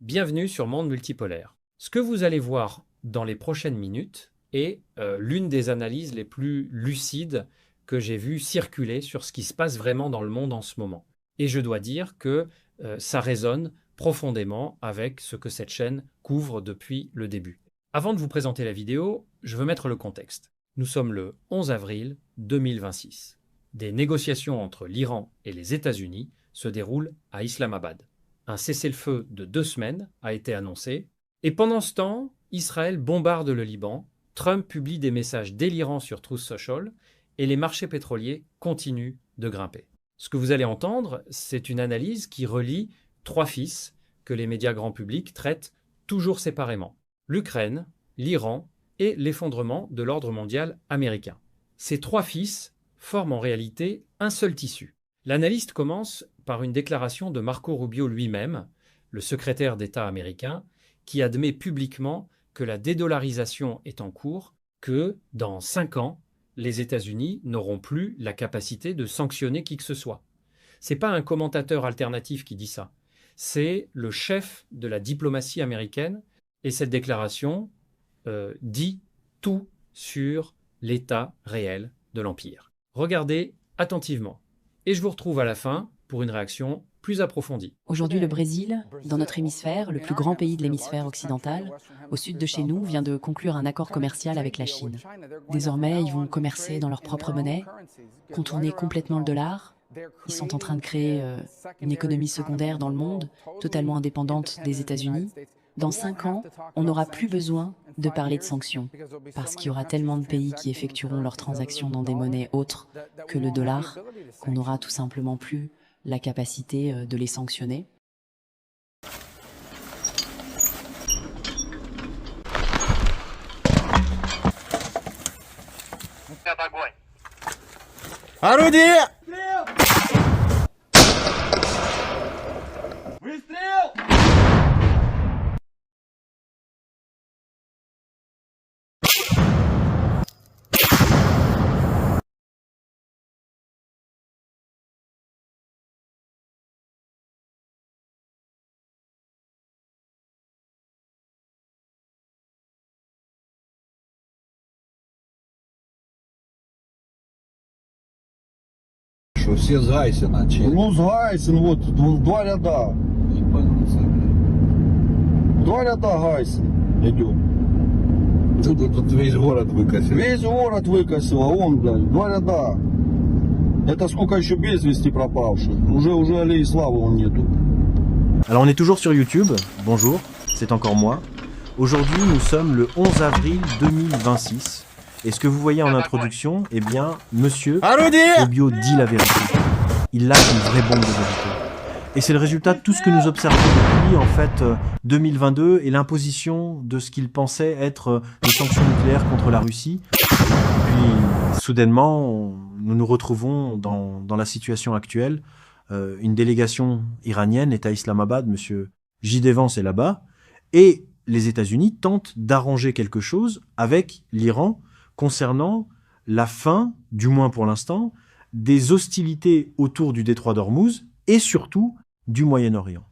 Bienvenue sur Monde Multipolaire. Ce que vous allez voir dans les prochaines minutes est l'une des analyses les plus lucides que j'ai vues circuler sur ce qui se passe vraiment dans le monde en ce moment. Et je dois dire que ça résonne profondément avec ce que cette chaîne couvre depuis le début. Avant de vous présenter la vidéo, je veux mettre le contexte. Nous sommes le 11 avril 2026. Des négociations entre l'Iran et les États-Unis se déroulent à Islamabad. Un cessez-le-feu de 2 semaines a été annoncé. Et pendant ce temps, Israël bombarde le Liban, Trump publie des messages délirants sur Truth Social et les marchés pétroliers continuent de grimper. Ce que vous allez entendre, c'est une analyse qui relie 3 fils que les médias grand public traitent toujours séparément. L'Ukraine, l'Iran et l'effondrement de l'ordre mondial américain. Ces 3 fils forment en réalité un seul tissu. L'analyste commence par une déclaration de Marco Rubio lui-même, le secrétaire d'État américain, qui admet publiquement que la dédollarisation est en cours, que dans 5 ans, les États-Unis n'auront plus la capacité de sanctionner qui que ce soit. Ce n'est pas un commentateur alternatif qui dit ça, c'est le chef de la diplomatie américaine, et cette déclaration dit tout sur l'état réel de l'Empire. Regardez attentivement. Et je vous retrouve à la fin pour une réaction plus approfondie. Aujourd'hui, le Brésil, dans notre hémisphère, le plus grand pays de l'hémisphère occidental, au sud de chez nous, vient de conclure un accord commercial avec la Chine. Désormais, ils vont commercer dans leur propre monnaie, contourner complètement le dollar. Ils sont en train de créer une économie secondaire dans le monde, totalement indépendante des États-Unis. Dans 5 ans, on n'aura plus besoin de parler de sanctions, parce qu'il y aura tellement de pays qui effectueront leurs transactions dans des monnaies autres que le dollar, qu'on n'aura tout simplement plus la capacité de les sanctionner. Орудие! Что все с Гайсена начали. Ну, с Гайсен, вот, 2 ряда. Ебануться, блядь. 2 ряда Гайсен идет. Тут весь город выкосил. Весь город выкосило, он, блядь, 2 ряда. Это сколько еще без вести пропавших. Уже аллеи славы он нету. Alors on est toujours sur YouTube, bonjour, c'est encore moi. Aujourd'hui nous sommes le 11 avril 2026. Et ce que vous voyez en introduction, eh bien, monsieur Rubio dit la vérité. Il lâche une vraie bombe de vérité. Et c'est le résultat de tout ce que nous observons depuis, en fait, 2022 et l'imposition de ce qu'il pensait être des sanctions nucléaires contre la Russie. Puis, soudainement, nous nous retrouvons dans la situation actuelle. Une délégation iranienne est à Islamabad, monsieur J.D. Vance est là-bas. Et les États-Unis tentent d'arranger quelque chose avec l'Iran concernant la fin, du moins pour l'instant, des hostilités autour du détroit d'Ormuz et surtout du Moyen-Orient.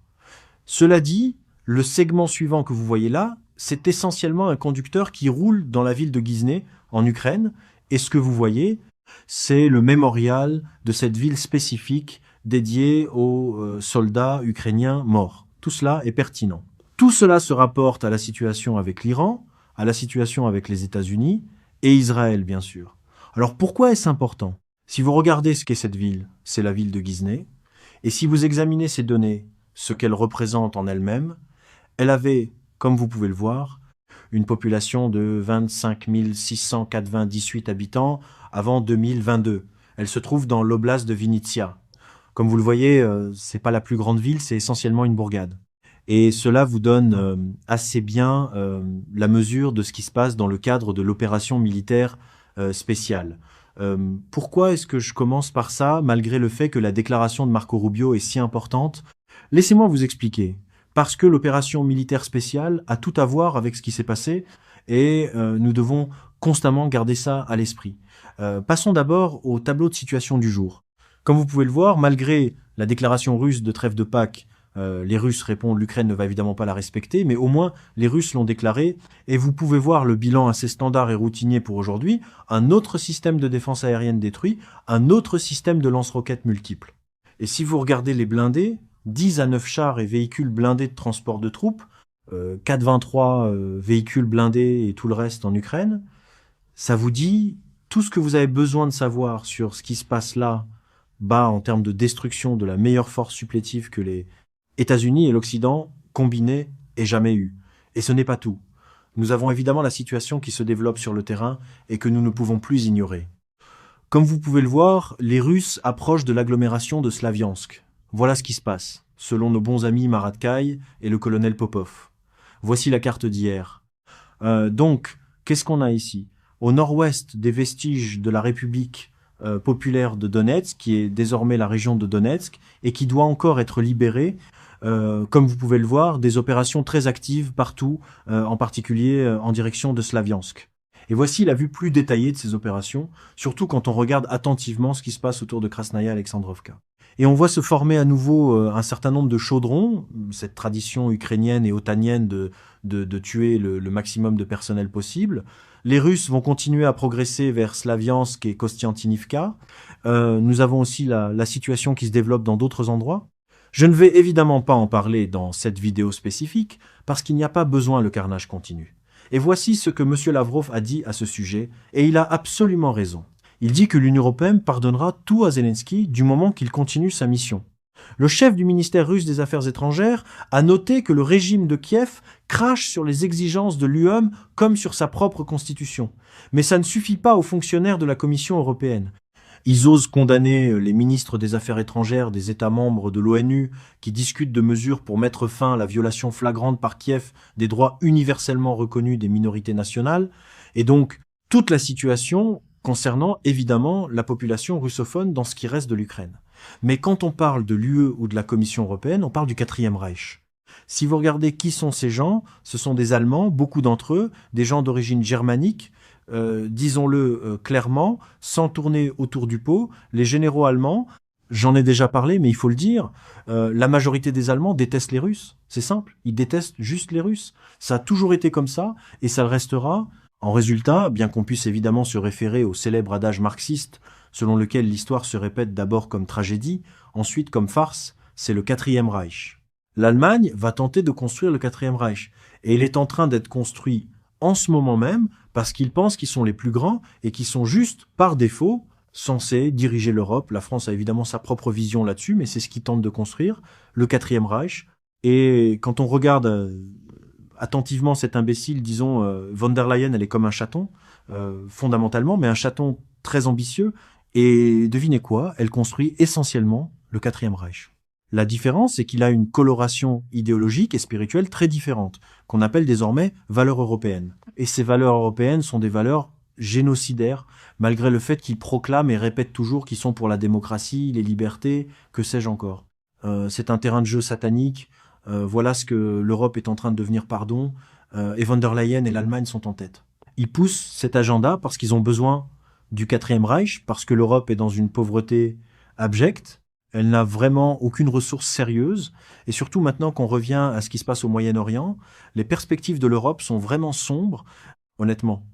Cela dit, le segment suivant que vous voyez là, c'est essentiellement un conducteur qui roule dans la ville de Gizne, en Ukraine, et ce que vous voyez, c'est le mémorial de cette ville spécifique dédiée aux soldats ukrainiens morts. Tout cela est pertinent. Tout cela se rapporte à la situation avec l'Iran, à la situation avec les États-Unis, et Israël, bien sûr. Alors pourquoi est-ce important? Si vous regardez ce qu'est cette ville, c'est la ville de Gizne, et si vous examinez ces données, ce qu'elle représente en elle-même, elle avait, comme vous pouvez le voir, une population de 25 698 habitants avant 2022. Elle se trouve dans l'oblast de Vinnytsia. Comme vous le voyez, c'est pas la plus grande ville, c'est essentiellement une bourgade. Et cela vous donne assez bien la mesure de ce qui se passe dans le cadre de l'opération militaire spéciale. Pourquoi est-ce que je commence par ça, malgré le fait que la déclaration de Marco Rubio est si importante? Laissez-moi vous expliquer. Parce que l'opération militaire spéciale a tout à voir avec ce qui s'est passé et nous devons constamment garder ça à l'esprit. Passons d'abord au tableau de situation du jour. Comme vous pouvez le voir, malgré la déclaration russe de trêve de Pâques Les Russes répondent, l'Ukraine ne va évidemment pas la respecter, mais au moins les Russes l'ont déclaré. Et vous pouvez voir le bilan assez standard et routinier pour aujourd'hui. Un autre système de défense aérienne détruit, un autre système de lance-roquettes multiples. Et si vous regardez les blindés, 10 à 9 chars et véhicules blindés de transport de troupes, 423 véhicules blindés et tout le reste en Ukraine, ça vous dit tout ce que vous avez besoin de savoir sur ce qui se passe là-bas en termes de destruction de la meilleure force supplétive que les États-Unis et l'Occident combinés aient jamais eu. Et ce n'est pas tout. Nous avons évidemment la situation qui se développe sur le terrain et que nous ne pouvons plus ignorer. Comme vous pouvez le voir, les Russes approchent de l'agglomération de Slaviansk. Voilà ce qui se passe, selon nos bons amis Marat Kai et le colonel Popov. Voici la carte d'hier. Donc, qu'est-ce qu'on a ici? Au nord-ouest des vestiges de la République populaire de Donetsk, qui est désormais la région de Donetsk, et qui doit encore être libérée, comme vous pouvez le voir, des opérations très actives partout, en particulier en direction de Slaviansk. Et voici la vue plus détaillée de ces opérations, surtout quand on regarde attentivement ce qui se passe autour de Krasnaya Alexandrovka. Et on voit se former à nouveau un certain nombre de chaudrons, cette tradition ukrainienne et otanienne de tuer le maximum de personnel possible. Les Russes vont continuer à progresser vers Slaviansk et Kostiantynivka. Nous avons aussi la situation qui se développe dans d'autres endroits. Je ne vais évidemment pas en parler dans cette vidéo spécifique, parce qu'il n'y a pas besoin, le carnage continue. Et voici ce que M. Lavrov a dit à ce sujet, et il a absolument raison. Il dit que l'Union européenne pardonnera tout à Zelensky du moment qu'il continue sa mission. Le chef du ministère russe des Affaires étrangères a noté que le régime de Kiev crache sur les exigences de l'UE comme sur sa propre constitution. Mais ça ne suffit pas aux fonctionnaires de la Commission européenne. Ils osent condamner les ministres des Affaires étrangères des États membres de l'ONU qui discutent de mesures pour mettre fin à la violation flagrante par Kiev des droits universellement reconnus des minorités nationales, et donc toute la situation concernant évidemment la population russophone dans ce qui reste de l'Ukraine. Mais quand on parle de l'UE ou de la Commission européenne, on parle du Quatrième Reich. Si vous regardez qui sont ces gens, ce sont des Allemands, beaucoup d'entre eux, des gens d'origine germanique, disons-le clairement, sans tourner autour du pot, les généraux allemands, j'en ai déjà parlé, mais il faut le dire, la majorité des Allemands détestent les Russes. C'est simple, ils détestent juste les Russes. Ça a toujours été comme ça, et ça le restera. En résultat, bien qu'on puisse évidemment se référer au célèbre adage marxiste, selon lequel l'histoire se répète d'abord comme tragédie, ensuite comme farce, c'est le Quatrième Reich. L'Allemagne va tenter de construire le Quatrième Reich, et il est en train d'être construit en ce moment même, parce qu'ils pensent qu'ils sont les plus grands, et qu'ils sont juste, par défaut, censés diriger l'Europe. La France a évidemment sa propre vision là-dessus, mais c'est ce qu'ils tentent de construire, le Quatrième Reich. Et quand on regarde attentivement cet imbécile, disons, von der Leyen, elle est comme un chaton, fondamentalement, mais un chaton très ambitieux. Et devinez quoi, elle construit essentiellement le Quatrième Reich. La différence, c'est qu'il a une coloration idéologique et spirituelle très différente, qu'on appelle désormais valeurs européennes. Et ces valeurs européennes sont des valeurs génocidaires, malgré le fait qu'ils proclament et répètent toujours qu'ils sont pour la démocratie, les libertés, que sais-je encore. C'est un terrain de jeu satanique. Voilà ce que l'Europe est en train de devenir, pardon, et von der Leyen et l'Allemagne sont en tête. Ils poussent cet agenda parce qu'ils ont besoin du Quatrième Reich, parce que l'Europe est dans une pauvreté abjecte, elle n'a vraiment aucune ressource sérieuse, et surtout maintenant qu'on revient à ce qui se passe au Moyen-Orient, les perspectives de l'Europe sont vraiment sombres, honnêtement.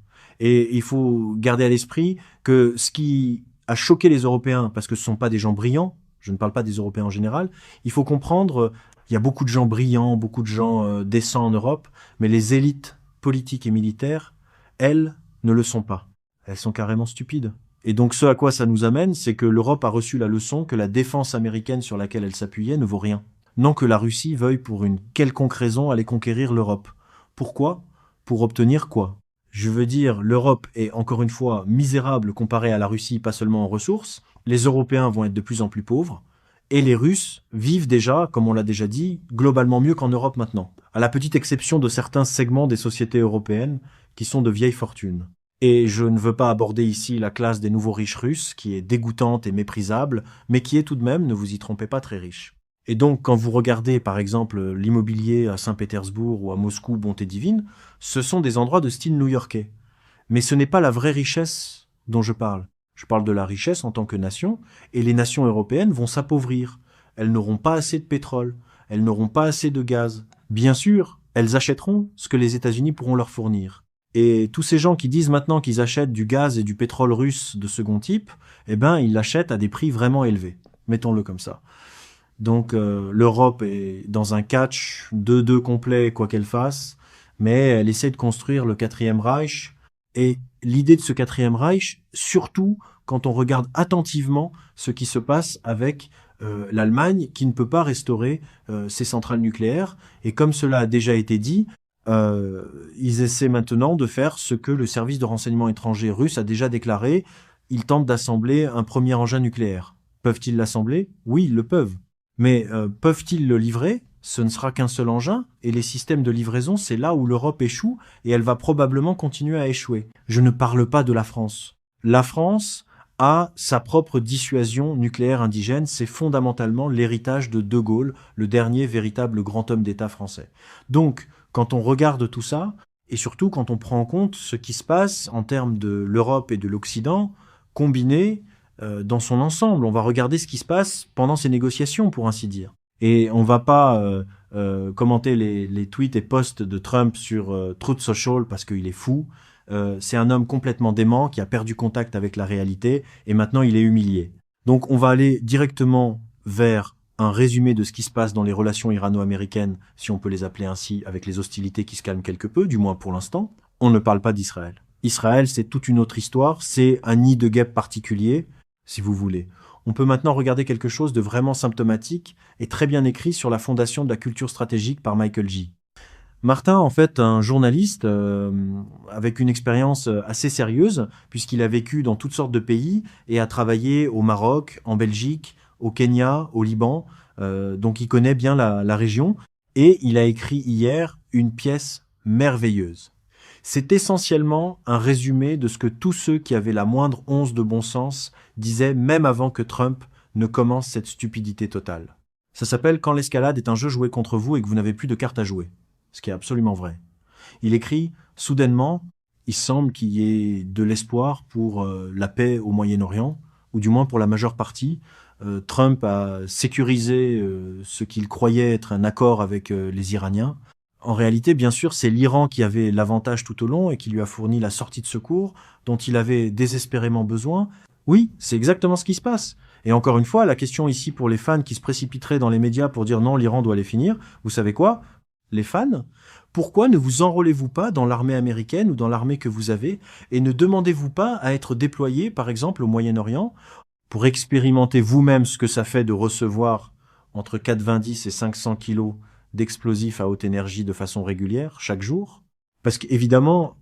Et il faut garder à l'esprit que ce qui a choqué les Européens, parce que ce ne sont pas des gens brillants, je ne parle pas des Européens en général, il faut comprendre, il y a beaucoup de gens brillants, beaucoup de gens décents en Europe, mais les élites politiques et militaires, elles, ne le sont pas. Elles sont carrément stupides. Et donc ce à quoi ça nous amène, c'est que l'Europe a reçu la leçon que la défense américaine sur laquelle elle s'appuyait ne vaut rien. Non que la Russie veuille pour une quelconque raison aller conquérir l'Europe. Pourquoi? Pour obtenir quoi? Je veux dire, l'Europe est encore une fois misérable comparée à la Russie, pas seulement en ressources. Les Européens vont être de plus en plus pauvres. Et les Russes vivent déjà, comme on l'a déjà dit, globalement mieux qu'en Europe maintenant. À la petite exception de certains segments des sociétés européennes qui sont de vieilles fortunes. Et je ne veux pas aborder ici la classe des nouveaux riches russes, qui est dégoûtante et méprisable, mais qui est tout de même, ne vous y trompez pas, très riche. Et donc, quand vous regardez, par exemple, l'immobilier à Saint-Pétersbourg ou à Moscou, bonté divine, ce sont des endroits de style new-yorkais. Mais ce n'est pas la vraie richesse dont je parle. Je parle de la richesse en tant que nation, et les nations européennes vont s'appauvrir. Elles n'auront pas assez de pétrole. elles n'auront pas assez de gaz. Bien sûr, elles achèteront ce que les États-Unis pourront leur fournir. Et tous ces gens qui disent maintenant qu'ils achètent du gaz et du pétrole russe de second type, eh ben, ils l'achètent à des prix vraiment élevés. Mettons-le comme ça. Donc, l'Europe est dans un catch 2-2 complet, quoi qu'elle fasse, mais elle essaie de construire le quatrième Reich. Et l'idée de ce quatrième Reich, surtout quand on regarde attentivement ce qui se passe avec l'Allemagne, qui ne peut pas restaurer ses centrales nucléaires. Et comme cela a déjà été dit, ils essaient maintenant de faire ce que le service de renseignement étranger russe a déjà déclaré. Ils tentent d'assembler un premier engin nucléaire. Peuvent-ils l'assembler? Oui, ils le peuvent. Mais peuvent-ils le livrer? Ce ne sera qu'un seul engin, et les systèmes de livraison, c'est là où l'Europe échoue, et elle va probablement continuer à échouer. Je ne parle pas de la France. La France a sa propre dissuasion nucléaire indigène, c'est fondamentalement l'héritage de De Gaulle, le dernier véritable grand homme d'État français. Donc, quand on regarde tout ça, et surtout quand on prend en compte ce qui se passe en termes de l'Europe et de l'Occident, combiné dans son ensemble, on va regarder ce qui se passe pendant ces négociations, pour ainsi dire. Et on va pas commenter les tweets et posts de Trump sur Truth Social parce qu'il est fou. C'est un homme complètement dément qui a perdu contact avec la réalité et maintenant il est humilié. Donc on va aller directement vers un résumé de ce qui se passe dans les relations irano-américaines, si on peut les appeler ainsi, avec les hostilités qui se calment quelque peu, du moins pour l'instant. On ne parle pas d'Israël. Israël, c'est toute une autre histoire, c'est un nid de guêpes particulier, si vous voulez. On peut maintenant regarder quelque chose de vraiment symptomatique et très bien écrit sur la fondation de la culture stratégique par Michael G. Martin, en fait, un journaliste avec une expérience assez sérieuse, puisqu'il a vécu dans toutes sortes de pays et a travaillé au Maroc, en Belgique, au Kenya, au Liban, donc il connaît bien la région, et il a écrit hier une pièce merveilleuse. C'est essentiellement un résumé de ce que tous ceux qui avaient la moindre once de bon sens disaient même avant que Trump ne commence cette stupidité totale. Ça s'appelle « Quand l'escalade est un jeu joué contre vous et que vous n'avez plus de cartes à jouer », ce qui est absolument vrai. Il écrit « Soudainement, il semble qu'il y ait de l'espoir pour la paix au Moyen-Orient, ou du moins pour la majeure partie. Trump a sécurisé ce qu'il croyait être un accord avec les Iraniens. En réalité, bien sûr, c'est l'Iran qui avait l'avantage tout au long et qui lui a fourni la sortie de secours dont il avait désespérément besoin. Oui, c'est exactement ce qui se passe. Et encore une fois, la question ici pour les fans qui se précipiteraient dans les médias pour dire non, l'Iran doit les finir, vous savez quoi? Les fans, pourquoi ne vous enrôlez-vous pas dans l'armée américaine ou dans l'armée que vous avez et ne demandez-vous pas à être déployé, par exemple, au Moyen-Orient pour expérimenter vous-même ce que ça fait de recevoir entre 90 et 500 kilos d'explosifs à haute énergie de façon régulière, chaque jour? Parce qu'évidemment,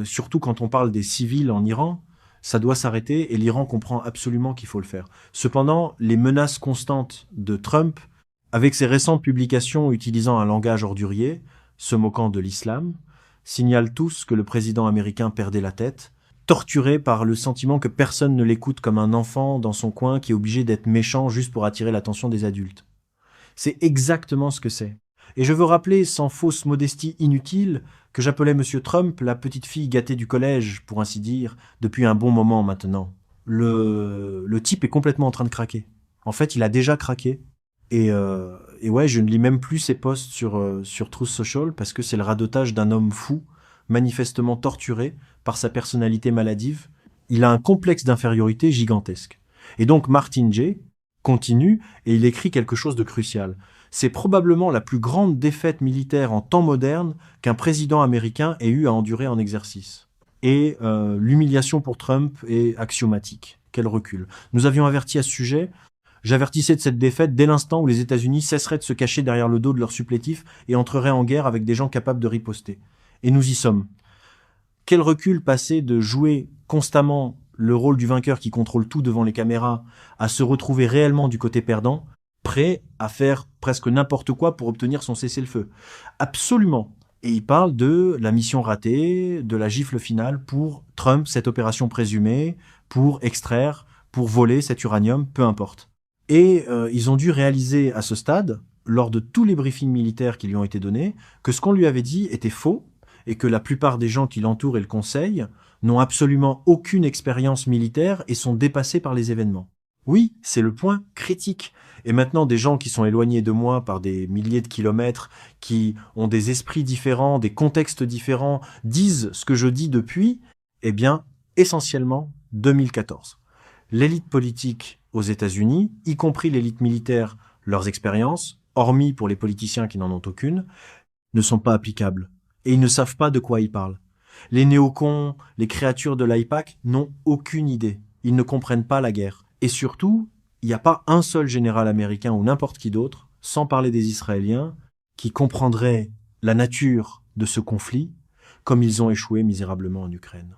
surtout quand on parle des civils en Iran, ça doit s'arrêter et l'Iran comprend absolument qu'il faut le faire. Cependant, les menaces constantes de Trump, avec ses récentes publications utilisant un langage ordurier, se moquant de l'islam, signalent tous que le président américain perdait la tête, torturé par le sentiment que personne ne l'écoute comme un enfant dans son coin qui est obligé d'être méchant juste pour attirer l'attention des adultes. C'est exactement ce que c'est. Et je veux rappeler, sans fausse modestie inutile, que j'appelais M. Trump la petite fille gâtée du collège, pour ainsi dire, depuis un bon moment maintenant. Le type est complètement en train de craquer. En fait, il a déjà craqué. Et ouais, je ne lis même plus ses posts sur Truth Social parce que c'est le radotage d'un homme fou, manifestement torturé par sa personnalité maladive. Il a un complexe d'infériorité gigantesque. Et donc Martin J. continue et il écrit quelque chose de crucial. C'est probablement la plus grande défaite militaire en temps moderne qu'un président américain ait eu à endurer en exercice. Et l'humiliation pour Trump est axiomatique. Quel recul. Nous avions averti à ce sujet. J'avertissais de cette défaite dès l'instant où les États-Unis cesseraient de se cacher derrière le dos de leurs supplétifs et entreraient en guerre avec des gens capables de riposter. Et nous y sommes. Quel recul passer de jouer constamment le rôle du vainqueur qui contrôle tout devant les caméras à se retrouver réellement du côté perdant, prêt à faire presque n'importe quoi pour obtenir son cessez-le-feu. Absolument. Et il parle de la mission ratée, de la gifle finale pour Trump, cette opération présumée, pour extraire, pour voler cet uranium, peu importe. Et ils ont dû réaliser à ce stade, lors de tous les briefings militaires qui lui ont été donnés, que ce qu'on lui avait dit était faux et que la plupart des gens qui l'entourent et le conseillent n'ont absolument aucune expérience militaire et sont dépassés par les événements. Oui, c'est le point critique. Et maintenant, des gens qui sont éloignés de moi par des milliers de kilomètres, qui ont des esprits différents, des contextes différents, disent ce que je dis depuis, eh bien, essentiellement 2014. L'élite politique aux États-Unis, y compris l'élite militaire, leurs expériences, hormis pour les politiciens qui n'en ont aucune, ne sont pas applicables. Et ils ne savent pas de quoi ils parlent. Les néocons, les créatures de l'AIPAC n'ont aucune idée. Ils ne comprennent pas la guerre. Et surtout, il n'y a pas un seul général américain ou n'importe qui d'autre, sans parler des Israéliens, qui comprendrait la nature de ce conflit, comme ils ont échoué misérablement en Ukraine.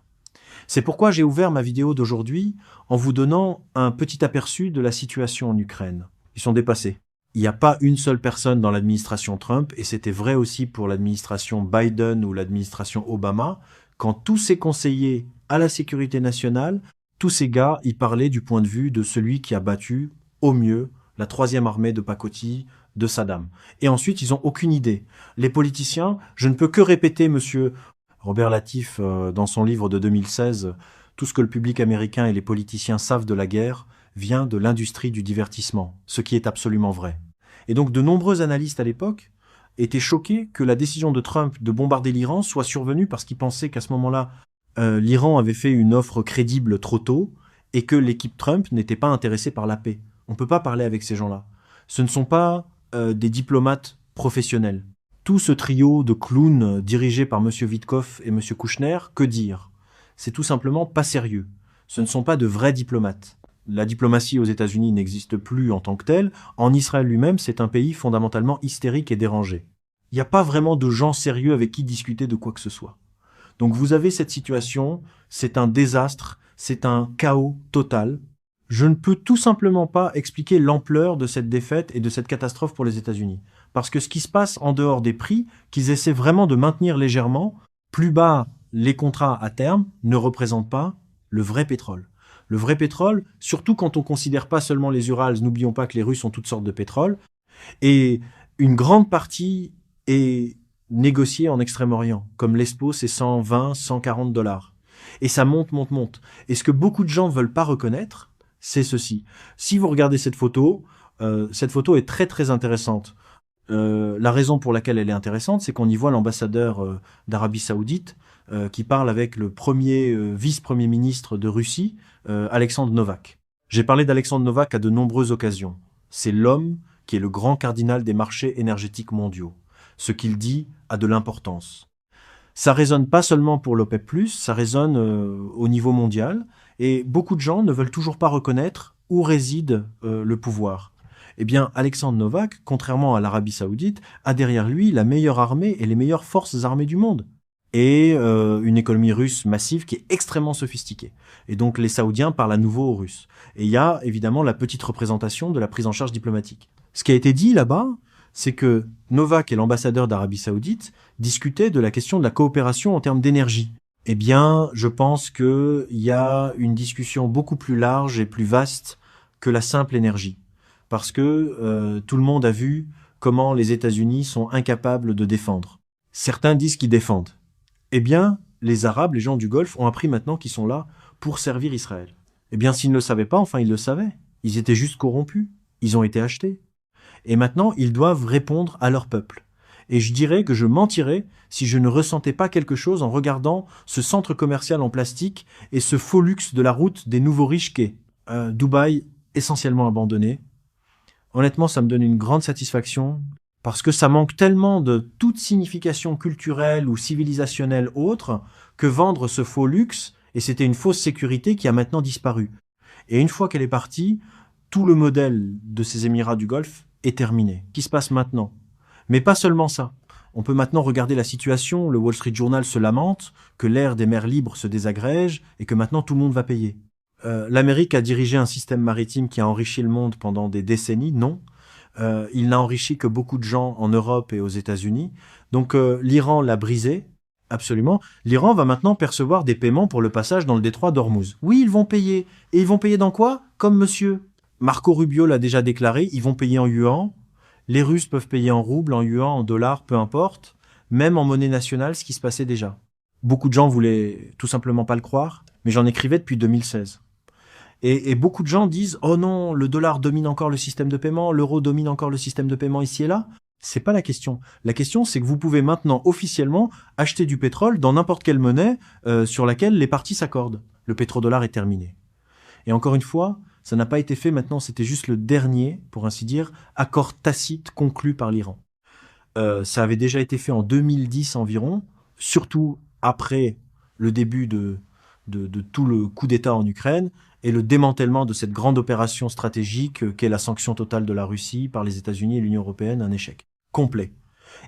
C'est pourquoi j'ai ouvert ma vidéo d'aujourd'hui en vous donnant un petit aperçu de la situation en Ukraine. Ils sont dépassés. Il n'y a pas une seule personne dans l'administration Trump, et c'était vrai aussi pour l'administration Biden ou l'administration Obama, quand tous ces conseillers à la sécurité nationale, tous ces gars, ils parlaient du point de vue de celui qui a battu, au mieux, la 3e armée de pacotille de Saddam. Et ensuite, ils n'ont aucune idée. Les politiciens, je ne peux que répéter, monsieur Robert Latif, dans son livre de 2016, tout ce que le public américain et les politiciens savent de la guerre vient de l'industrie du divertissement, ce qui est absolument vrai. Et donc, de nombreux analystes à l'époque étaient choqués que la décision de Trump de bombarder l'Iran soit survenue parce qu'ils pensaient qu'à ce moment-là, l'Iran avait fait une offre crédible trop tôt et que l'équipe Trump n'était pas intéressée par la paix. On ne peut pas parler avec ces gens-là. Ce ne sont pas des diplomates professionnels. Tout ce trio de clowns dirigé par M. Witkoff et M. Kouchner, que dire? C'est tout simplement pas sérieux. Ce ne sont pas de vrais diplomates. La diplomatie aux États-Unis n'existe plus en tant que telle. En Israël lui-même, c'est un pays fondamentalement hystérique et dérangé. Il n'y a pas vraiment de gens sérieux avec qui discuter de quoi que ce soit. Donc vous avez cette situation, c'est un désastre, c'est un chaos total. Je ne peux tout simplement pas expliquer l'ampleur de cette défaite et de cette catastrophe pour les États-Unis. Parce que ce qui se passe en dehors des prix, qu'ils essaient vraiment de maintenir légèrement, plus bas les contrats à terme ne représentent pas le vrai pétrole. Le vrai pétrole, surtout quand on ne considère pas seulement les Urals, n'oublions pas que les Russes ont toutes sortes de pétrole, et une grande partie est négociée en Extrême-Orient, comme l'Espo, c'est 120, 140 $. Et ça monte, monte, monte. Et ce que beaucoup de gens ne veulent pas reconnaître, c'est ceci. Si vous regardez cette photo est très très intéressante. La raison pour laquelle elle est intéressante, c'est qu'on y voit l'ambassadeur d'Arabie Saoudite qui parle avec le premier vice-premier ministre de Russie, Alexandre Novak. J'ai parlé d'Alexandre Novak à de nombreuses occasions. C'est l'homme qui est le grand cardinal des marchés énergétiques mondiaux. Ce qu'il dit a de l'importance. Ça résonne pas seulement pour l'OPEP+, ça résonne au niveau mondial, et beaucoup de gens ne veulent toujours pas reconnaître où réside le pouvoir. Eh bien, Alexandre Novak, contrairement à l'Arabie Saoudite, a derrière lui la meilleure armée et les meilleures forces armées du monde. Et une économie russe massive qui est extrêmement sophistiquée. Et donc les Saoudiens parlent à nouveau aux Russes. Et il y a évidemment la petite représentation de la prise en charge diplomatique. Ce qui a été dit là-bas, c'est que Novak et l'ambassadeur d'Arabie Saoudite discutaient de la question de la coopération en termes d'énergie. Eh bien, je pense qu'il y a une discussion beaucoup plus large et plus vaste que la simple énergie. Parce que tout le monde a vu comment les États-Unis sont incapables de défendre. Certains disent qu'ils défendent. Eh bien, les Arabes, les gens du Golfe, ont appris maintenant qu'ils sont là pour servir Israël. Eh bien, s'ils ne le savaient pas, enfin, ils le savaient. Ils étaient juste corrompus. Ils ont été achetés. Et maintenant, ils doivent répondre à leur peuple. Et je dirais que je mentirais si je ne ressentais pas quelque chose en regardant ce centre commercial en plastique et ce faux luxe de la route des nouveaux riches qu'est Dubaï, essentiellement abandonné. Honnêtement, ça me donne une grande satisfaction parce que ça manque tellement de toute signification culturelle ou civilisationnelle autre que vendre ce faux luxe, et c'était une fausse sécurité qui a maintenant disparu. Et une fois qu'elle est partie, tout le modèle de ces Émirats du Golfe est terminé. Ce qui se passe maintenant. Mais pas seulement ça. On peut maintenant regarder la situation, le Wall Street Journal se lamente, que l'ère des mers libres se désagrège et que maintenant tout le monde va payer. L'Amérique a dirigé un système maritime qui a enrichi le monde pendant des décennies, non. Il n'a enrichi que beaucoup de gens en Europe et aux États-Unis. Donc l'Iran l'a brisé, absolument. L'Iran va maintenant percevoir des paiements pour le passage dans le détroit d'Ormuz. Oui, ils vont payer. Et ils vont payer dans quoi? Comme monsieur Marco Rubio l'a déjà déclaré, ils vont payer en yuan. Les Russes peuvent payer en roubles, en yuan, en dollars, peu importe. Même en monnaie nationale, ce qui se passait déjà. Beaucoup de gens voulaient tout simplement pas le croire, mais j'en écrivais depuis 2016. Et beaucoup de gens disent « Oh non, le dollar domine encore le système de paiement, l'euro domine encore le système de paiement ici et là ». C'est pas la question. La question, c'est que vous pouvez maintenant officiellement acheter du pétrole dans n'importe quelle monnaie sur laquelle les parties s'accordent. Le pétrodollar est terminé. Et encore une fois, ça n'a pas été fait maintenant, c'était juste le dernier, pour ainsi dire, accord tacite conclu par l'Iran. Ça avait déjà été fait en 2010 environ, surtout après le début de tout le coup d'État en Ukraine et le démantèlement de cette grande opération stratégique qu'est la sanction totale de la Russie par les États-Unis et l'Union européenne, un échec complet.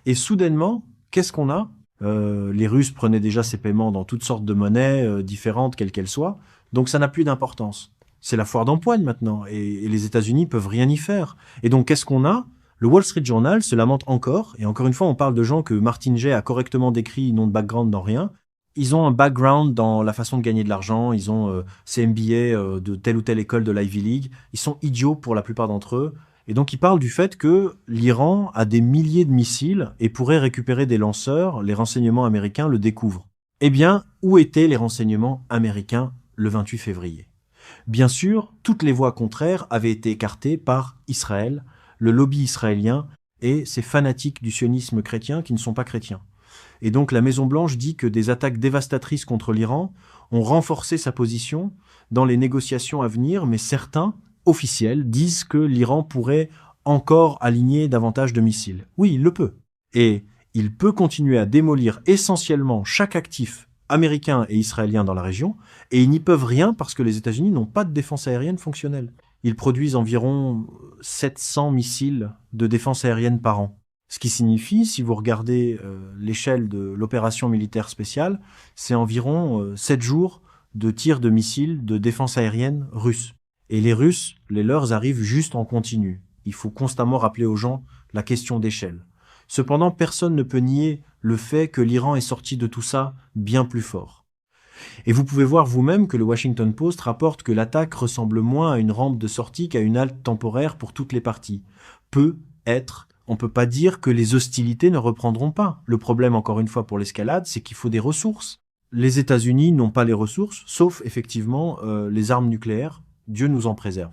Et soudainement, qu'est-ce qu'on a ? Les Russes prenaient déjà ces paiements dans toutes sortes de monnaies différentes, quelles qu'elles soient, donc ça n'a plus d'importance. C'est la foire d'empoigne maintenant, et les États-Unis peuvent rien y faire. Et donc qu'est-ce qu'on a ? Le Wall Street Journal se lamente encore, et encore une fois on parle de gens que Martin Jay a correctement décrits, non de background dans rien. Ils ont un background dans la façon de gagner de l'argent, ils ont ces MBA de telle ou telle école de l'Ivy League, ils sont idiots pour la plupart d'entre eux, et donc ils parlent du fait que l'Iran a des milliers de missiles et pourrait récupérer des lanceurs, les renseignements américains le découvrent. Eh bien, où étaient les renseignements américains le 28 février ? Bien sûr, toutes les voix contraires avaient été écartées par Israël, le lobby israélien et ces fanatiques du sionisme chrétien qui ne sont pas chrétiens. Et donc la Maison-Blanche dit que des attaques dévastatrices contre l'Iran ont renforcé sa position dans les négociations à venir, mais certains officiels disent que l'Iran pourrait encore aligner davantage de missiles. Oui, il le peut. Et il peut continuer à démolir essentiellement chaque actif américain et israélien dans la région, et ils n'y peuvent rien parce que les États-Unis n'ont pas de défense aérienne fonctionnelle. Ils produisent environ 700 missiles de défense aérienne par an. Ce qui signifie, si vous regardez l'échelle de l'opération militaire spéciale, c'est environ 7 jours de tirs de missiles de défense aérienne russes. Et les Russes, les leurs arrivent juste en continu. Il faut constamment rappeler aux gens la question d'échelle. Cependant, personne ne peut nier le fait que l'Iran est sorti de tout ça bien plus fort. Et vous pouvez voir vous-même que le Washington Post rapporte que l'attaque ressemble moins à une rampe de sortie qu'à une halte temporaire pour toutes les parties. On peut pas dire que les hostilités ne reprendront pas. Le problème, encore une fois, pour l'escalade, c'est qu'il faut des ressources. Les États-Unis n'ont pas les ressources, sauf effectivement les armes nucléaires. Dieu nous en préserve.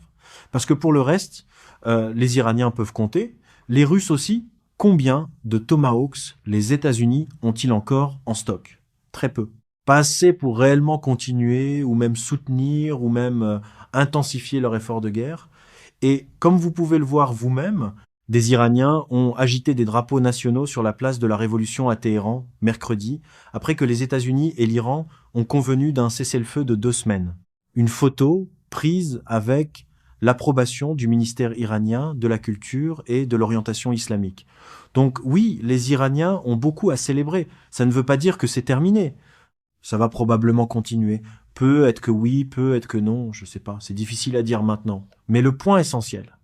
Parce que pour le reste, les Iraniens peuvent compter, les Russes aussi. Combien de Tomahawks les États-Unis ont-ils encore en stock ? Très peu. Pas assez pour réellement continuer, ou même soutenir, ou même intensifier leur effort de guerre. Et comme vous pouvez le voir vous-même, des Iraniens ont agité des drapeaux nationaux sur la place de la Révolution à Téhéran, mercredi, après que les États-Unis et l'Iran ont convenu d'un cessez-le-feu de 2 semaines. Une photo prise avec l'approbation du ministère iranien de la culture et de l'orientation islamique. Donc oui, les Iraniens ont beaucoup à célébrer. Ça ne veut pas dire que c'est terminé. Ça va probablement continuer. Peut être que oui, peut être que non, je sais pas. C'est difficile à dire maintenant. Mais le point essentiel,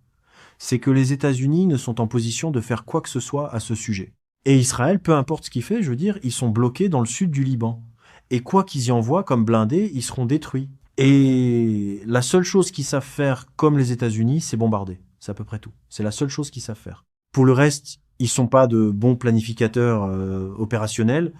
c'est que les États-Unis ne sont en position de faire quoi que ce soit à ce sujet. Et Israël, peu importe ce qu'il fait, je veux dire, ils sont bloqués dans le sud du Liban. Et quoi qu'ils y envoient comme blindés, ils seront détruits. Et la seule chose qu'ils savent faire, comme les États-Unis, c'est bombarder. C'est à peu près tout. C'est la seule chose qu'ils savent faire. Pour le reste, ils sont pas de bons planificateurs opérationnels.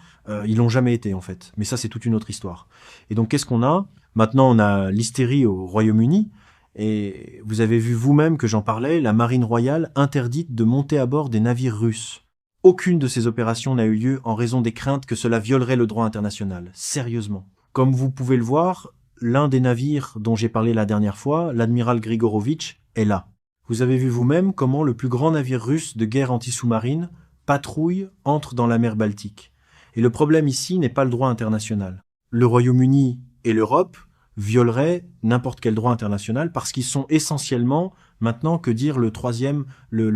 Ils l'ont jamais été, en fait. Mais ça, c'est toute une autre histoire. Et donc, qu'est-ce qu'on a ? Maintenant, on a l'hystérie au Royaume-Uni. Et vous avez vu vous-même que j'en parlais, la marine royale interdite de monter à bord des navires russes. Aucune de ces opérations n'a eu lieu en raison des craintes que cela violerait le droit international. Sérieusement. Comme vous pouvez le voir, l'un des navires dont j'ai parlé la dernière fois, l'admiral Grigorovitch, est là. Vous avez vu vous-même comment le plus grand navire russe de guerre anti-sous-marine, patrouille, entre dans la mer Baltique. Et le problème ici n'est pas le droit international. Le Royaume-Uni et l'Europe violeraient n'importe quel droit international parce qu'ils sont essentiellement, maintenant, que dire le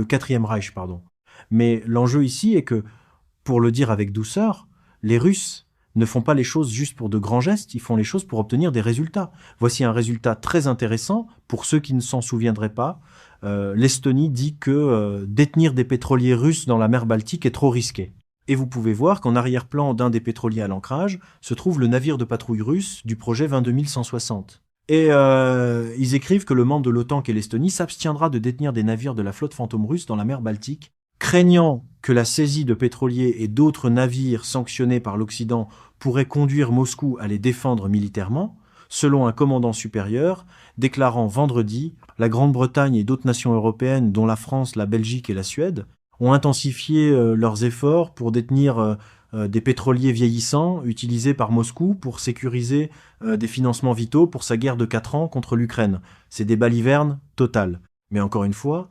quatrième Reich, pardon. Mais l'enjeu ici est que, pour le dire avec douceur, les Russes ne font pas les choses juste pour de grands gestes, ils font les choses pour obtenir des résultats. Voici un résultat très intéressant pour ceux qui ne s'en souviendraient pas. L'Estonie dit que détenir des pétroliers russes dans la mer Baltique est trop risqué. Et vous pouvez voir qu'en arrière-plan d'un des pétroliers à l'ancrage se trouve le navire de patrouille russe du projet 22160. Et ils écrivent que le membre de l'OTAN qu'est l'Estonie s'abstiendra de détenir des navires de la flotte fantôme russe dans la mer Baltique, craignant que la saisie de pétroliers et d'autres navires sanctionnés par l'Occident pourrait conduire Moscou à les défendre militairement. selon un commandant supérieur, déclarant vendredi « La Grande-Bretagne et d'autres nations européennes, dont la France, la Belgique et la Suède, ont intensifié leurs efforts pour détenir des pétroliers vieillissants utilisés par Moscou pour sécuriser des financements vitaux pour sa guerre de 4 ans contre l'Ukraine. C'est des balivernes totales. » Mais encore une fois,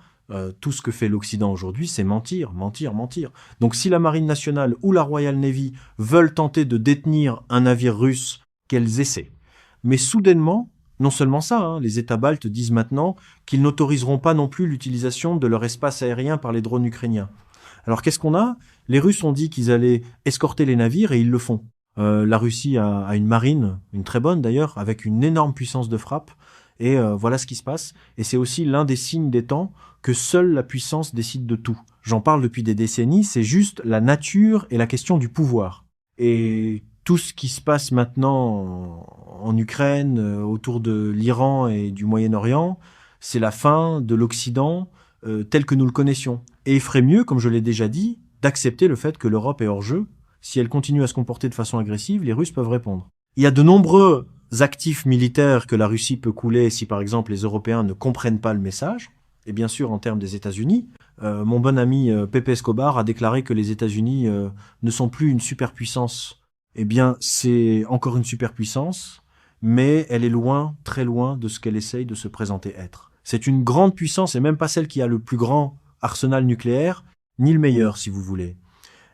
tout ce que fait l'Occident aujourd'hui, c'est mentir, mentir, mentir. Donc si la Marine nationale ou la Royal Navy veulent tenter de détenir un navire russe, qu'elles essaient. Mais soudainement, non seulement ça, hein, les États baltes disent maintenant qu'ils n'autoriseront pas non plus l'utilisation de leur espace aérien par les drones ukrainiens. Alors qu'est-ce qu'on a? Les Russes ont dit qu'ils allaient escorter les navires et ils le font. La Russie a une marine, une très bonne d'ailleurs, avec une énorme puissance de frappe. Et voilà ce qui se passe. Et c'est aussi l'un des signes des temps que seule la puissance décide de tout. J'en parle depuis des décennies, c'est juste la nature et la question du pouvoir. Et tout ce qui se passe maintenant en Ukraine, autour de l'Iran et du Moyen-Orient, c'est la fin de l'Occident tel que nous le connaissions. Et il ferait mieux, comme je l'ai déjà dit, d'accepter le fait que l'Europe est hors jeu. Si elle continue à se comporter de façon agressive, les Russes peuvent répondre. Il y a de nombreux actifs militaires que la Russie peut couler si par exemple les Européens ne comprennent pas le message. Et bien sûr en termes des États-Unis, mon bon ami Pepe Escobar a déclaré que les États-Unis ne sont plus une superpuissance. Eh bien c'est encore une superpuissance, mais elle est loin, très loin de ce qu'elle essaye de se présenter être. C'est une grande puissance et même pas celle qui a le plus grand arsenal nucléaire, ni le meilleur si vous voulez.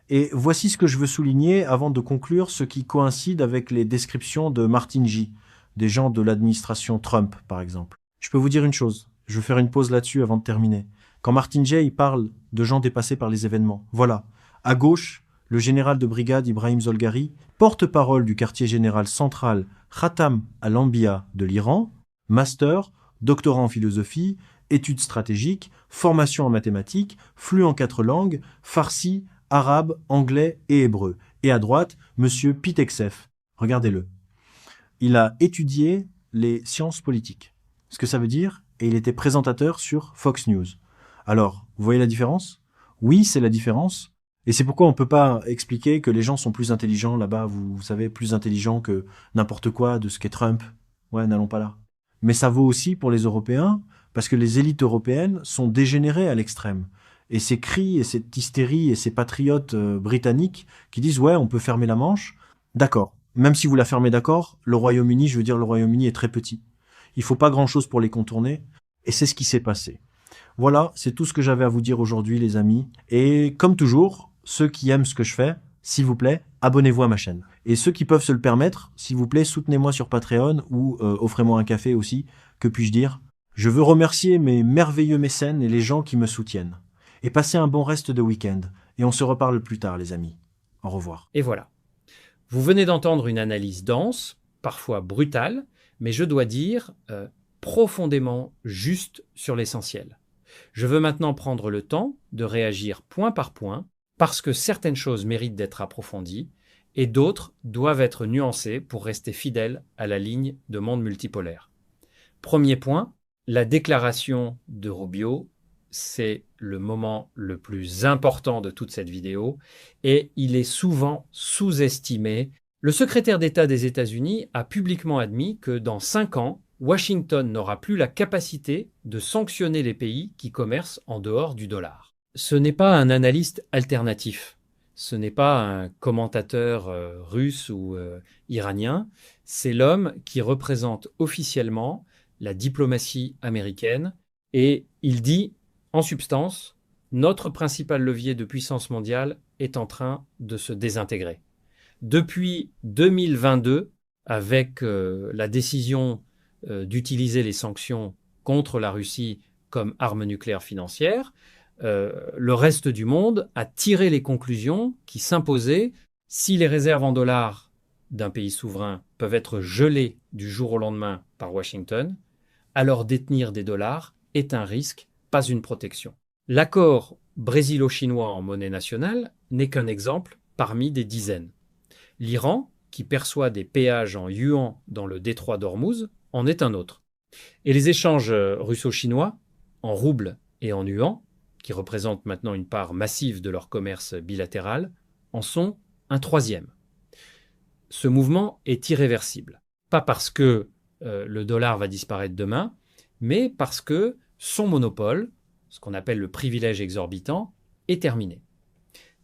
Et voici ce que je veux souligner avant de conclure, ce qui coïncide avec les descriptions de Martin J., des gens de l'administration Trump, par exemple. Je peux vous dire une chose, je vais faire une pause là-dessus avant de terminer. Quand Martin J. il parle de gens dépassés par les événements, voilà. À gauche, le général de brigade Ibrahim Zolgari, porte-parole du quartier général central Khatam al-Anbiya de l'Iran, master, doctorat en philosophie, études stratégiques, formation en mathématiques, flux en 4 langues, farsi, arabe, anglais et hébreu. Et à droite, monsieur Pitexef. Regardez-le. Il a étudié les sciences politiques. Ce que ça veut dire, et il était présentateur sur Fox News. Alors, vous voyez la différence? Oui, c'est la différence. Et c'est pourquoi on ne peut pas expliquer que les gens sont plus intelligents là-bas, vous savez, plus intelligents que n'importe quoi de ce qu'est Trump. Ouais, n'allons pas là. Mais ça vaut aussi pour les Européens, parce que les élites européennes sont dégénérées à l'extrême. Et ces cris et cette hystérie et ces patriotes britanniques qui disent « Ouais, on peut fermer la Manche », d'accord. Même si vous la fermez d'accord, le Royaume-Uni, je veux dire, le Royaume-Uni est très petit. Il faut pas grand-chose pour les contourner, et c'est ce qui s'est passé. Voilà, c'est tout ce que j'avais à vous dire aujourd'hui, les amis. Et comme toujours, ceux qui aiment ce que je fais, s'il vous plaît, abonnez-vous à ma chaîne. Et ceux qui peuvent se le permettre, s'il vous plaît, soutenez-moi sur Patreon ou offrez-moi un café aussi, que puis-je dire. Je veux remercier mes merveilleux mécènes et les gens qui me soutiennent. Et passez un bon reste de week-end. Et on se reparle plus tard, les amis. Au revoir. Et voilà. Vous venez d'entendre une analyse dense, parfois brutale, mais je dois dire profondément juste sur l'essentiel. Je veux maintenant prendre le temps de réagir point par point, parce que certaines choses méritent d'être approfondies, et d'autres doivent être nuancées pour rester fidèles à la ligne de monde multipolaire. Premier point, la déclaration de Rubio, c'est le moment le plus important de toute cette vidéo et il est souvent sous-estimé. Le secrétaire d'État des États-Unis a publiquement admis que dans 5 ans, Washington n'aura plus la capacité de sanctionner les pays qui commercent en dehors du dollar. Ce n'est pas un analyste alternatif, ce n'est pas un commentateur russe ou iranien, c'est l'homme qui représente officiellement la diplomatie américaine et il dit en substance, notre principal levier de puissance mondiale est en train de se désintégrer. Depuis 2022, avec la décision d'utiliser les sanctions contre la Russie comme arme nucléaire financière, le reste du monde a tiré les conclusions qui s'imposaient. Si les réserves en dollars d'un pays souverain peuvent être gelées du jour au lendemain par Washington, alors détenir des dollars est un risque, pas une protection. L'accord brésilo-chinois en monnaie nationale n'est qu'un exemple parmi des dizaines. L'Iran, qui perçoit des péages en yuan dans le détroit d'Ormuz, en est un autre. Et les échanges russo-chinois, en roubles et en yuan, qui représentent maintenant une part massive de leur commerce bilatéral, en sont un troisième. Ce mouvement est irréversible. Pas parce que le dollar va disparaître demain, mais parce que son monopole, ce qu'on appelle le privilège exorbitant, est terminé.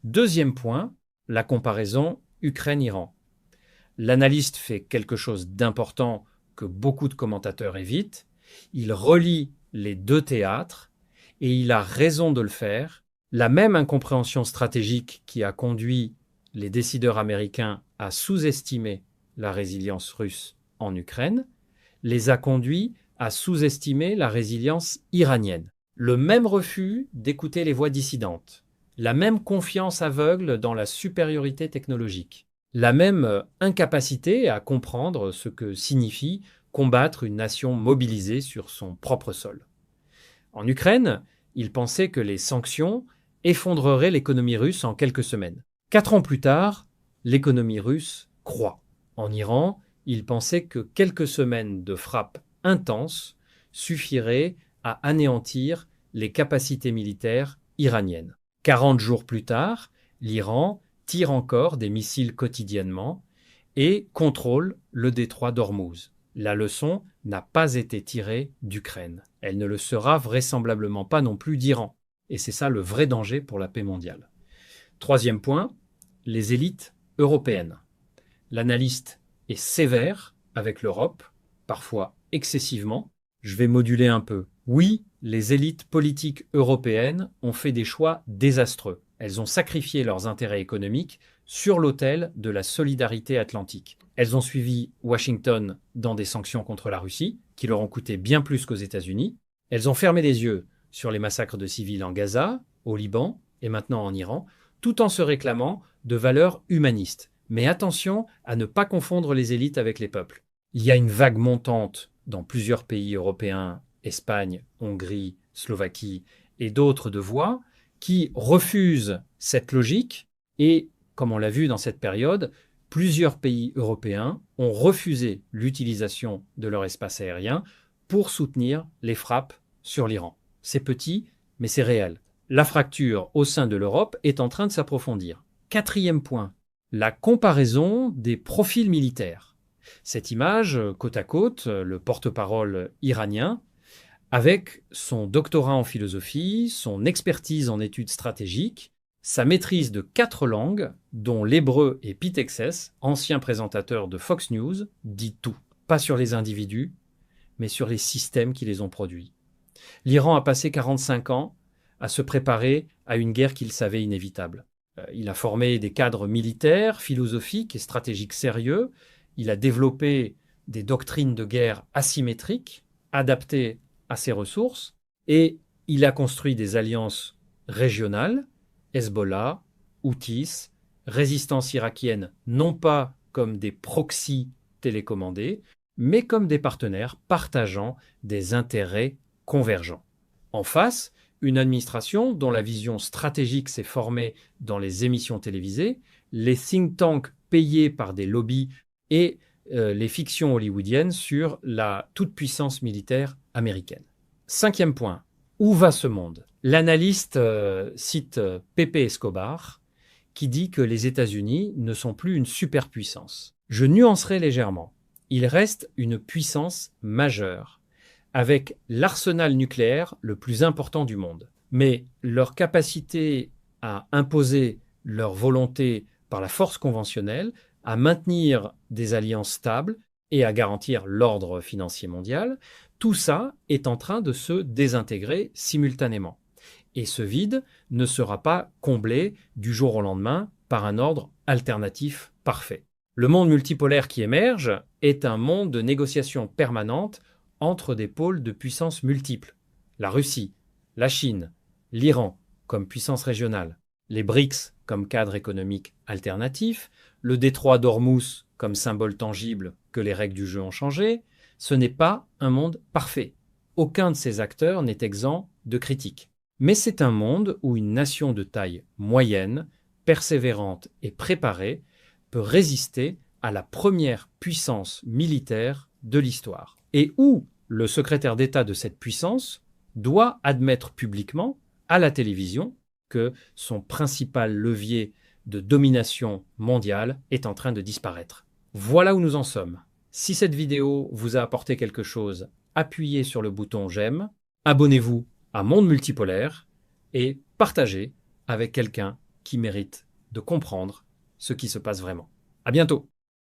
Deuxième point, la comparaison Ukraine-Iran. L'analyste fait quelque chose d'important que beaucoup de commentateurs évitent. Il relie les deux théâtres et il a raison de le faire. La même incompréhension stratégique qui a conduit les décideurs américains à sous-estimer la résilience russe en Ukraine les a conduits à sous-estimer la résilience iranienne. Le même refus d'écouter les voix dissidentes, la même confiance aveugle dans la supériorité technologique, la même incapacité à comprendre ce que signifie combattre une nation mobilisée sur son propre sol. En Ukraine, ils pensaient que les sanctions effondreraient l'économie russe en quelques semaines. 4 ans plus tard, l'économie russe croît. En Iran, ils pensaient que quelques semaines de frappes intenses suffiraient à anéantir les capacités militaires iraniennes. 40 jours plus tard, l'Iran tire encore des missiles quotidiennement et contrôle le détroit d'Ormuz. La leçon n'a pas été tirée d'Ukraine. Elle ne le sera vraisemblablement pas non plus d'Iran. Et c'est ça le vrai danger pour la paix mondiale. Troisième point, les élites européennes. L'analyste est sévère avec l'Europe, parfois excessivement. Je vais moduler un peu. Oui, les élites politiques européennes ont fait des choix désastreux. Elles ont sacrifié leurs intérêts économiques sur l'autel de la solidarité atlantique. Elles ont suivi Washington dans des sanctions contre la Russie, qui leur ont coûté bien plus qu'aux États-Unis. Elles ont fermé les yeux sur les massacres de civils en Gaza, au Liban et maintenant en Iran, tout en se réclamant de valeurs humanistes. Mais attention à ne pas confondre les élites avec les peuples. Il y a une vague montante dans plusieurs pays européens, Espagne, Hongrie, Slovaquie et d'autres de voix, qui refusent cette logique et, comme on l'a vu dans cette période, plusieurs pays européens ont refusé l'utilisation de leur espace aérien pour soutenir les frappes sur l'Iran. C'est petit, mais c'est réel. La fracture au sein de l'Europe est en train de s'approfondir. Quatrième point, la comparaison des profils militaires. Cette image, côte à côte, le porte-parole iranien, avec son doctorat en philosophie, son expertise en études stratégiques, sa maîtrise de 4 langues, dont l'hébreu et Pete Exes, ancien présentateur de Fox News, dit tout. Pas sur les individus, mais sur les systèmes qui les ont produits. L'Iran a passé 45 ans à se préparer à une guerre qu'il savait inévitable. Il a formé des cadres militaires, philosophiques et stratégiques sérieux. Il a développé des doctrines de guerre asymétriques, adaptées à ses ressources, et il a construit des alliances régionales, Hezbollah, Houthis, résistance irakienne, non pas comme des proxys télécommandés, mais comme des partenaires partageant des intérêts convergents. En face, une administration dont la vision stratégique s'est formée dans les émissions télévisées, les think tanks payés par des lobbies et les fictions hollywoodiennes sur la toute-puissance militaire américaine. 5e point, où va ce monde ? L'analyste cite Pepe Escobar, qui dit que les États-Unis ne sont plus une superpuissance. Je nuancerai légèrement. Ils restent une puissance majeure, avec l'arsenal nucléaire le plus important du monde. Mais leur capacité à imposer leur volonté par la force conventionnelle, à maintenir des alliances stables et à garantir l'ordre financier mondial, tout ça est en train de se désintégrer simultanément. Et ce vide ne sera pas comblé du jour au lendemain par un ordre alternatif parfait. Le monde multipolaire qui émerge est un monde de négociations permanentes entre des pôles de puissance multiples. La Russie, la Chine, l'Iran comme puissance régionale, les BRICS comme cadre économique alternatif, le détroit d'Ormuz comme symbole tangible que les règles du jeu ont changé. Ce n'est pas un monde parfait. Aucun de ces acteurs n'est exempt de critiques. Mais c'est un monde où une nation de taille moyenne, persévérante et préparée peut résister à la première puissance militaire de l'histoire. Et où le secrétaire d'État de cette puissance doit admettre publiquement à la télévision que son principal levier de domination mondiale est en train de disparaître. Voilà où nous en sommes. Si cette vidéo vous a apporté quelque chose, appuyez sur le bouton j'aime, abonnez-vous à Monde Multipolaire et partagez avec quelqu'un qui mérite de comprendre ce qui se passe vraiment. À bientôt!